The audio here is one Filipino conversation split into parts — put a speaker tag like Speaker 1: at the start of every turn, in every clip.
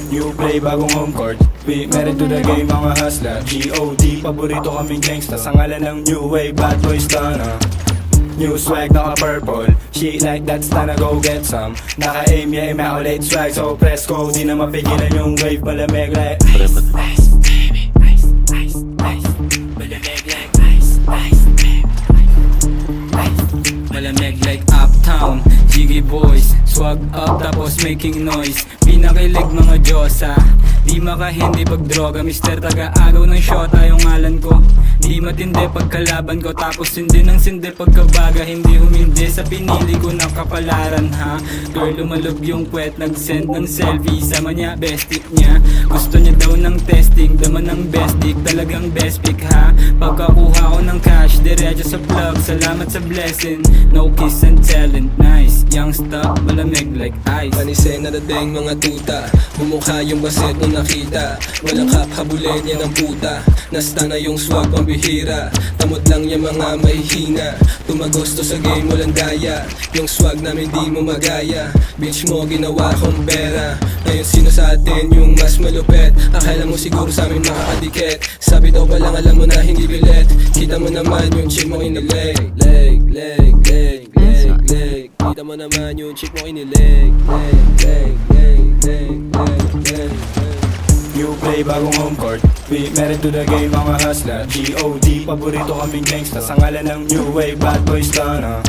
Speaker 1: New play, bagong home court. We married to the game, mga hustler. G.O.D. Paborito kaming gangsta sa ngalan ng new wave, bad boys dana. New swag, naka-purple. Shit like that, stunna, go get some. Naka-aim, yeah, immaculate swag. So press go, di na mapigilan yung wave. Malamig like ice, ice, baby. Ice, ice, ice. Malamig like ice, ice, baby. Ice, malamig like uptown. Jiggy boys, swag up tapos making noise. Pinakilig mga Diyosa, di makahindi pag droga. Mister taga-agaw ng shota yung ngalan ko. Di matindi pagkalaban ko, tapos hindi ng sindi pagkabaga. Hindi humindi sa pinili ko ng kapalaran ha. Girl lumalog yung kwet, nag-send ng selfie. Sama niya, bestie niya. Gusto niya daw ng testing, daman ng best dick. Talagang best pick ha. Pagkakuha ko ng cash, diretso sa plug. Salamat sa blessing, no kiss and telling. Nice, youngster, malamig like ice.
Speaker 2: Panisen na dating mga tuta, bumukha yung baset nung nakita. Walang hap, habulin yan ang puta. Nasta na yung swag pambihira, tamot lang yung mga mahihina. Tumagos to sa game, walang daya. Yung swag namin di mo magaya. Bitch mo, ginawa kong pera. Ngayon sino sa atin yung mas malupet? Akala mo siguro sa amin makakadikit. Sabi daw palang alam mo na hindi bilet. Kita mo naman yung chick mo inileg. Leg, leg, leg, leg, leg. Kita mo naman yung chick mo inileg. Leg, leg, leg, leg, leg, leg.
Speaker 1: New play, bagong home court. We married to the game, mga hustler. G.O.D. Paborito kaming gangsta sa ngalan ng new wave, bad boys dana.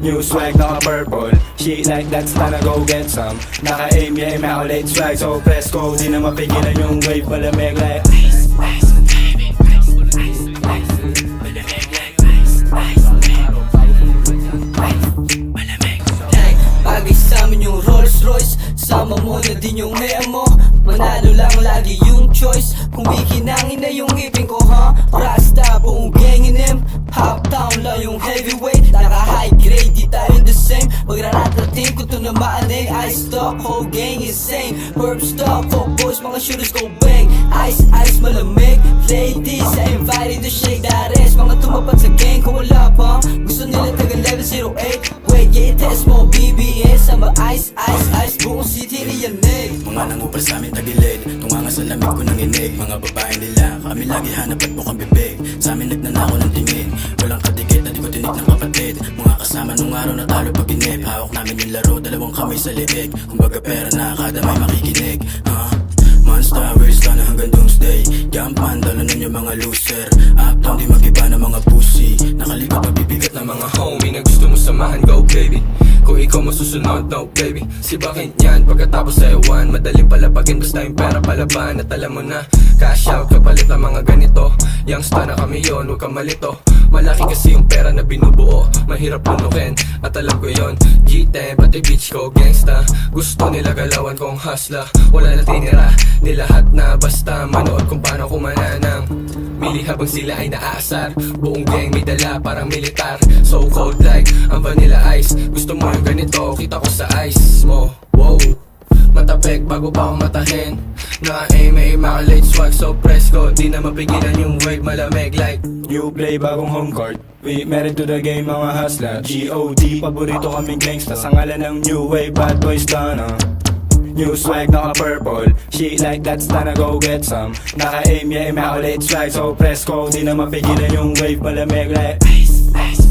Speaker 1: New swag, naka-purple. Shit like that, stunna, go get some. Naka-aim, yeah, immaculate swag. So press go, di na mapigilan yung wave. Malamig like ice, ice, baby. Ice, ice, ice. Malamig like ice, ice, baby. Malamig.
Speaker 3: Hey, bagay sa amin yung Rolls Royce. Sama mo na din yung memo. Manalo lang lagi yung choice. Kung bikinangin na yung ngipin ko ha. Rasta buong gang in him. Hop down lang yung heavyweight. Naka high grade, di tayo the same. Magraratating ko to na maanay. Ice stock, whole gang insane. Perp stock, fuck boys, mga shooters go bang. Ice, ice, malamig. Ladies, I invited to shake that ass. Mga tumapat sa gang kung wala pa. Gusto nila taga level 08. Wait, yeah, test mo BBS. Sama ice, ice, ice. Buong city niyanig.
Speaker 1: Mga nangupal sa amin tagilid, tunganga sa lamig ko nanginig. Mga babae nila, kami lagi hanap at bukang bibig. Sa amin nagnanako ng tingin, walang kadikit na di ko tinik ng kapatid. Mga kasama nung araw na talo pag inip. Hawak namin yung laro, dalawang kamay sa liig. Kumbaga pera na kada may makikinig. Monster, we're na hanggang doomsday. Jumpman, dalo nun yung mga loser. Uptown, di magiba ng mga pussy. Nakalikot mabibigat ng mga homie na gusto mo samahan, go baby. Kung ikaw masusunod, no baby. Sibakin yan pagkatapos sa ewan. Madaling palapagin basta yung pera palaban. At alam mo na, cash out kapalit ng mga ganito. Youngster na kami yun, huwag kang malito. Malaki kasi yung pera na binubuo, mahirap lunukin, at alam ko yun. G10, pati bitch ko, gangsta. Gusto nila galawan kong hustler. Wala na tinira, di lahat na basta manood kung paano kumananang mili habang sila ay naaasar. Buong gang may dala parang militar. So cold like ang vanilla ice. Gusto mo yung ganito, kita ko sa ice mo. Wow, matapek bago pa akong matahin. Naka-aim, may immaculate swag. So press ko, di na mapigilan yung wave. Malamig like new play, bagong home court. We married to the game, mga hustler. G.O.D. Paborito kaming gangsta sa ngalan ng new wave, bad boys dana. New swag, naka-purple. Shit like that, stunna, go get some. Naka-aim, yeah, immaculate swag. So press ko, di na mapigilan yung wave. Malamig like ice, ice.